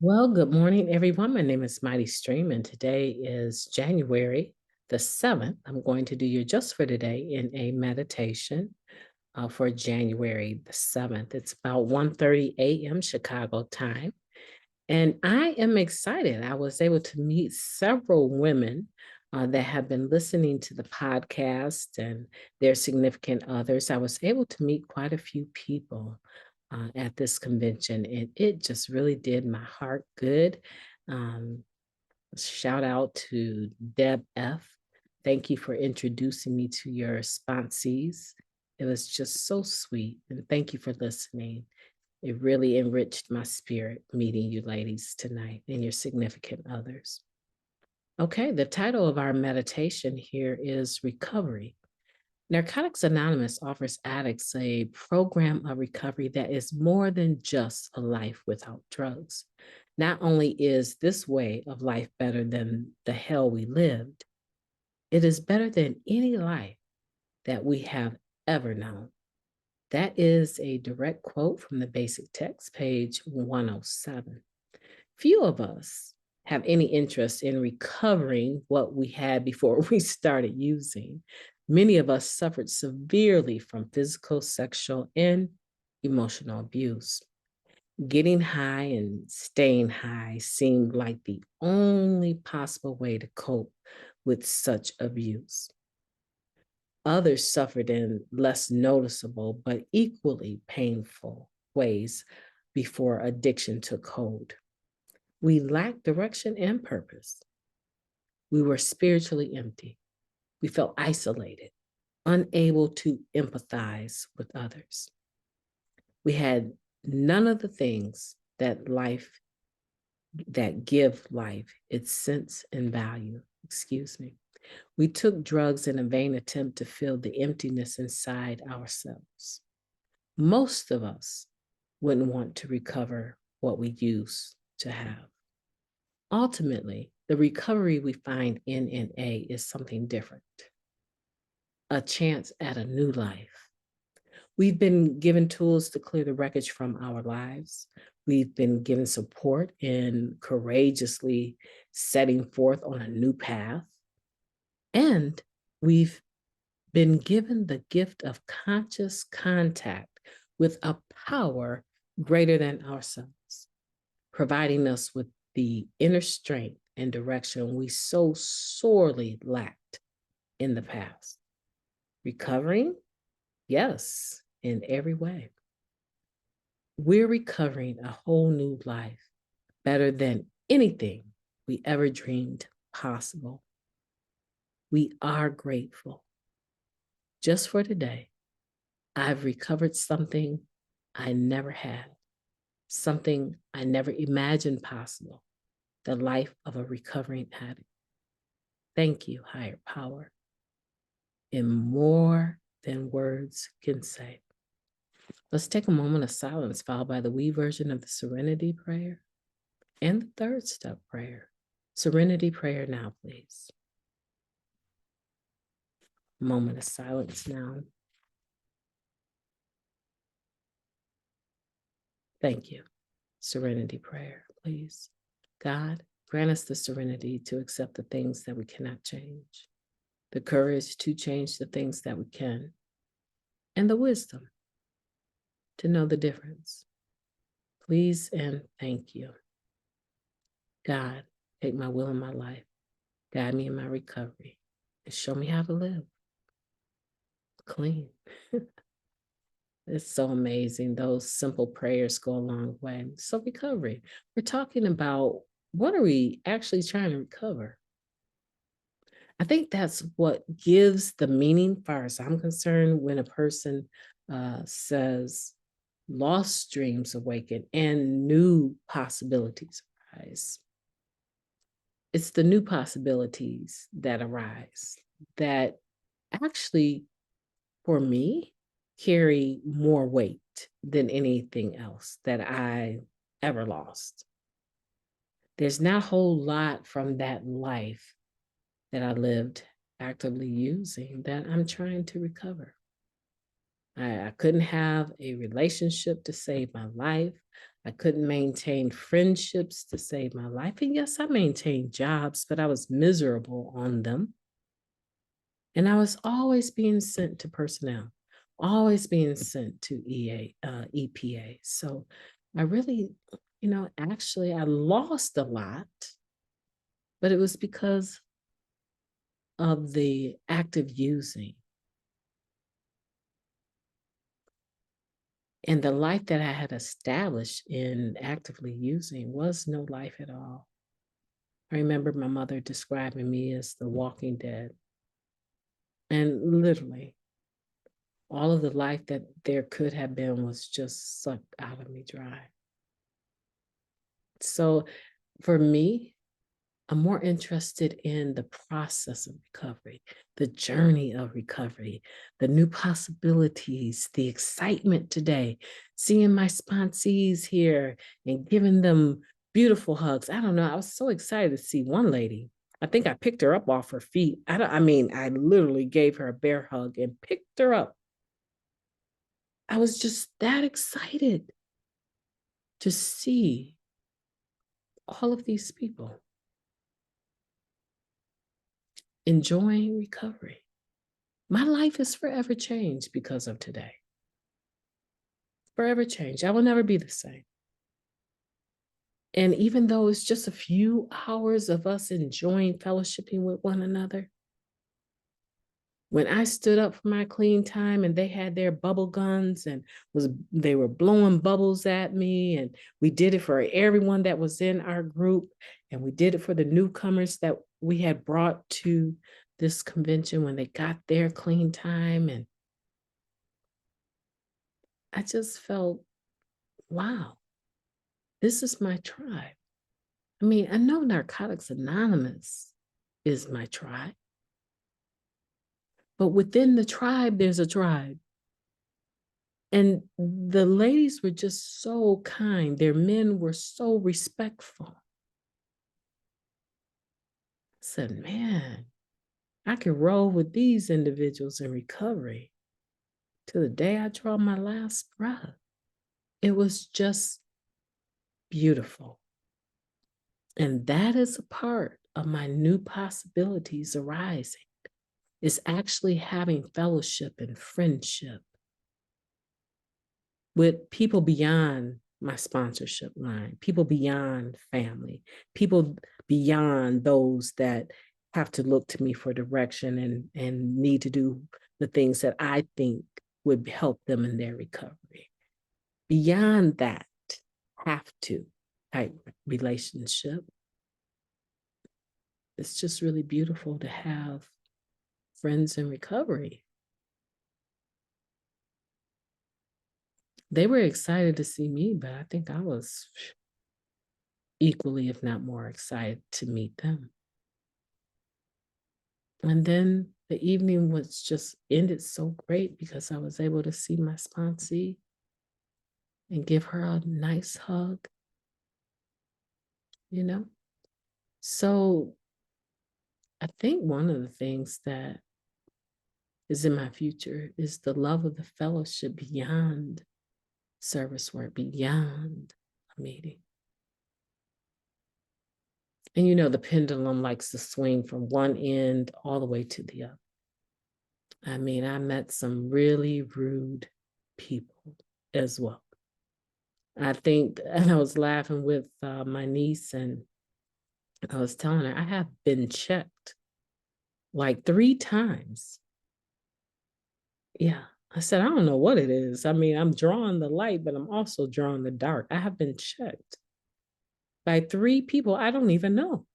Well, good morning, everyone. My name is MightyStream, and today is January the 7th. I'm going to do your just for today in a meditation for January the 7th. It's about 1:30 a.m. Chicago time, and I am excited. I was able to meet several women that have been listening to the podcast and their significant others. I was able to meet quite a few people at this convention, and it just really did my heart good. Um, Shout out to Deb F. Thank you for introducing me to your sponsees. It was just so sweet, and thank you for listening. It really enriched my spirit meeting you ladies tonight and your significant others. Okay, the title of our meditation here is Recovery. Narcotics Anonymous offers addicts a program of recovery that is more than just a life without drugs. Not only is this way of life better than the hell we lived, it is better than any life that we have ever known. That is a direct quote from the basic text, page 107. Few of us have any interest in recovering what we had before we started using. Many of us suffered severely from physical, sexual, and emotional abuse. Getting high and staying high seemed like the only possible way to cope with such abuse. Others suffered in less noticeable but equally painful ways before addiction took hold. We lacked direction and purpose. We were spiritually empty. We felt isolated, unable to empathize with others. We had none of the things that give life its sense and value. Excuse me. We took drugs in a vain attempt to fill the emptiness inside ourselves. Most of us wouldn't want to recover what we used to have. Ultimately, the recovery we find in NA is something different, a chance at a new life. We've been given tools to clear the wreckage from our lives. We've been given support in courageously setting forth on a new path. And we've been given the gift of conscious contact with a power greater than ourselves, providing us with the inner strength and direction we so sorely lacked in the past. Recovering? Yes, in every way. We're recovering a whole new life, better than anything we ever dreamed possible. We are grateful. Just for today, I've recovered something I never had, something I never imagined possible, the life of a recovering addict. Thank you, higher power, in more than words can say. Let's take a moment of silence, followed by the we version of the Serenity Prayer and the third step prayer. Serenity Prayer now, please. Moment of silence now. Thank you. Serenity Prayer, please. God, grant us the serenity to accept the things that we cannot change, the courage to change the things that we can, and the wisdom to know the difference. Please and thank you. God, take my will in my life, guide me in my recovery, and show me how to live clean. It's so amazing. Those simple prayers go a long way. So recovery, we're talking about what are we actually trying to recover? I think that's what gives the meaning, far as I'm concerned, when a person says lost dreams awaken and new possibilities arise. It's the new possibilities that arise that actually, for me, carry more weight than anything else that I ever lost. There's not a whole lot from that life that I lived actively using that I'm trying to recover. I couldn't have a relationship to save my life. I couldn't maintain friendships to save my life. And yes, I maintained jobs, but I was miserable on them. And I was always being sent to personnel, always being sent to EPA. So I really, actually, I lost a lot, but it was because of the active using. And the life that I had established in actively using was no life at all. I remember my mother describing me as the walking dead. And literally, all of the life that there could have been was just sucked out of me dry. So for me, I'm more interested in the process of recovery, the journey of recovery, the new possibilities, the excitement today, seeing my sponsees here and giving them beautiful hugs. I don't know. I was so excited to see one lady. I think I picked her up off her feet. I literally gave her a bear hug and picked her up. I was just that excited to see all of these people enjoying recovery. My life is forever changed because of today. Forever changed. I will never be the same. And even though it's just a few hours of us enjoying fellowshipping with one another, when I stood up for my clean time and they had their bubble guns and they were blowing bubbles at me, and we did it for everyone that was in our group, and we did it for the newcomers that we had brought to this convention when they got their clean time, and I just felt, wow, this is my tribe. I mean, I know Narcotics Anonymous is my tribe, but within the tribe, there's a tribe. And the ladies were just so kind. Their men were so respectful. I said, man, I could roll with these individuals in recovery to the day I draw my last breath. It was just beautiful. And that is a part of my new possibilities arising, is actually having fellowship and friendship with people beyond my sponsorship line, people beyond family, people beyond those that have to look to me for direction and need to do the things that I think would help them in their recovery. Beyond that, have to type relationship. It's just really beautiful to have friends in recovery. They were excited to see me, but I think I was equally, if not more, excited to meet them. And then the evening was just ended so great because I was able to see my sponsee and give her a nice hug, you know? So I think one of the things that is in my future is the love of the fellowship beyond service work, beyond a meeting. And the pendulum likes to swing from one end all the way to the other. I mean, I met some really rude people as well. I think, and I was laughing with my niece, and I was telling her, I have been checked like 3 times. Yeah. I said, I don't know what it is. I mean, I'm drawing the light, but I'm also drawing the dark. I have been checked by 3 people I don't even know.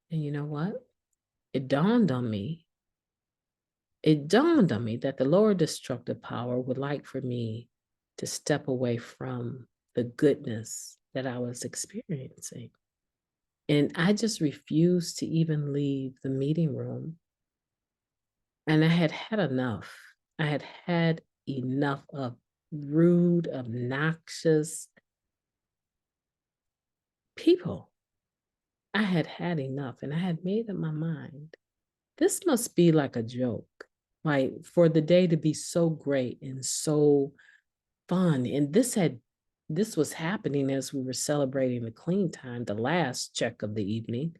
And you know what? It dawned on me. It dawned on me that the lower destructive power would like for me to step away from the goodness that I was experiencing. And I just refused to even leave the meeting room. And I had had enough. I had had enough of rude, obnoxious people. I had had enough, and I had made up my mind. This must be like a joke. Like for the day to be so great and so fun. And this was happening as we were celebrating the clean time, the last check of the evening.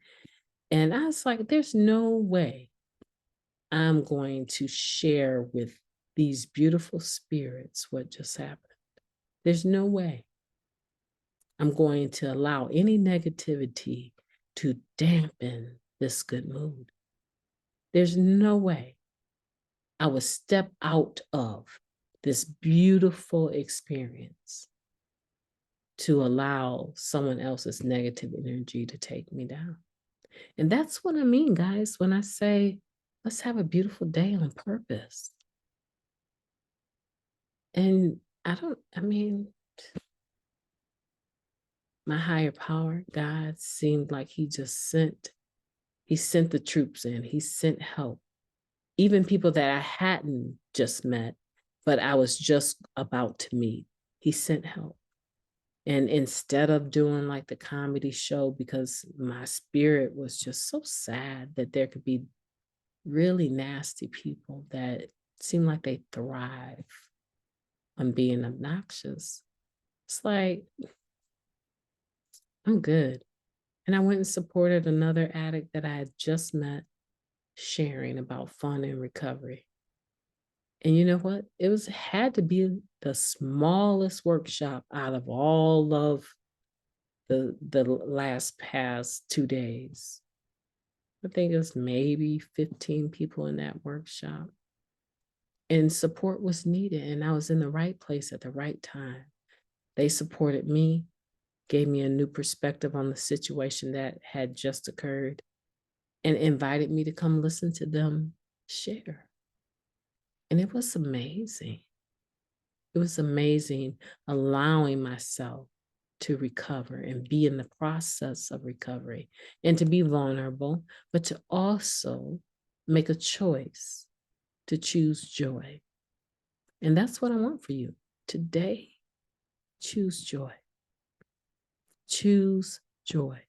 And I was like, there's no way I'm going to share with these beautiful spirits what just happened. There's no way I'm going to allow any negativity to dampen this good mood. There's no way I would step out of this beautiful experience to allow someone else's negative energy to take me down. And that's what I mean, guys, when I say, let's have a beautiful day on purpose. And I mean, my higher power, God, seemed like he sent the troops in, he sent help. Even people that I hadn't just met, but I was just about to meet, he sent help. And instead of doing like the comedy show, because my spirit was just so sad that there could be really nasty people that seem like they thrive on being obnoxious. It's like, I'm good. And I went and supported another addict that I had just met sharing about fun and recovery. And you know what? Had to be the smallest workshop out of all of the last past 2 days. I think it was maybe 15 people in that workshop. And support was needed, and I was in the right place at the right time. They supported me, gave me a new perspective on the situation that had just occurred, and invited me to come listen to them share. And it was amazing. It was amazing allowing myself to recover and be in the process of recovery and to be vulnerable, but to also make a choice to choose joy. And that's what I want for you today. Choose joy. Choose joy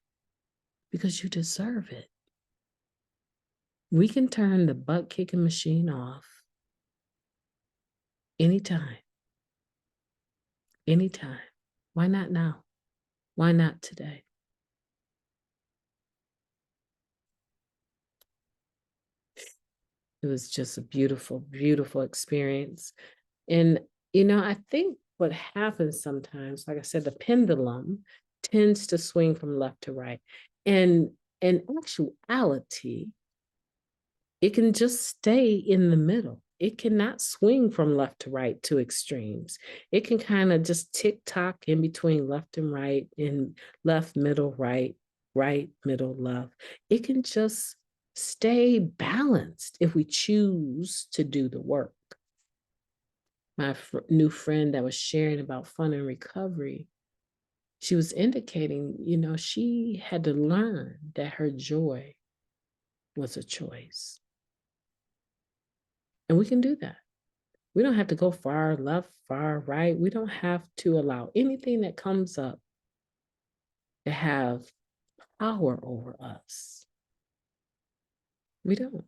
because you deserve it. We can turn the butt kicking machine off anytime. Anytime. Why not now? Why not today? It was just a beautiful, beautiful experience. And, I think what happens sometimes, like I said, the pendulum tends to swing from left to right. And in actuality, it can just stay in the middle. It cannot swing from left to right to extremes. It can kind of just tick tock in between left and right, and left, middle, right, right, middle, left. It can just stay balanced if we choose to do the work. My new friend that was sharing about fun and recovery, she was indicating, she had to learn that her joy was a choice. And we can do that. We don't have to go far left, far right. We don't have to allow anything that comes up to have power over us. We don't.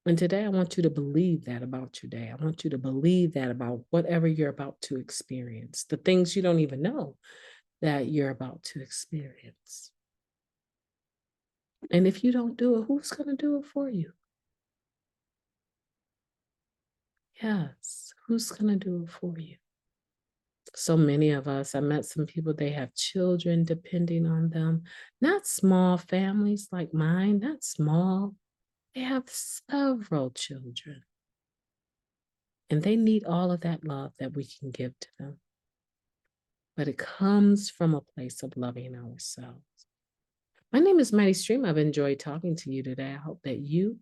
And today, I want you to believe that about your day. I want you to believe that about whatever you're about to experience, the things you don't even know that you're about to experience. And if you don't do it, who's going to do it for you? Yes, who's going to do it for you? So many of us, I met some people, they have children depending on them, not small families like mine, not small. They have several children. And they need all of that love that we can give to them. But it comes from a place of loving ourselves. My name is MightyStream. I've enjoyed talking to you today. I hope that you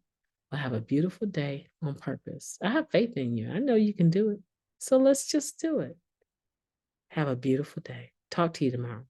will have a beautiful day on purpose. I have faith in you. I know you can do it. So let's just do it. Have a beautiful day. Talk to you tomorrow.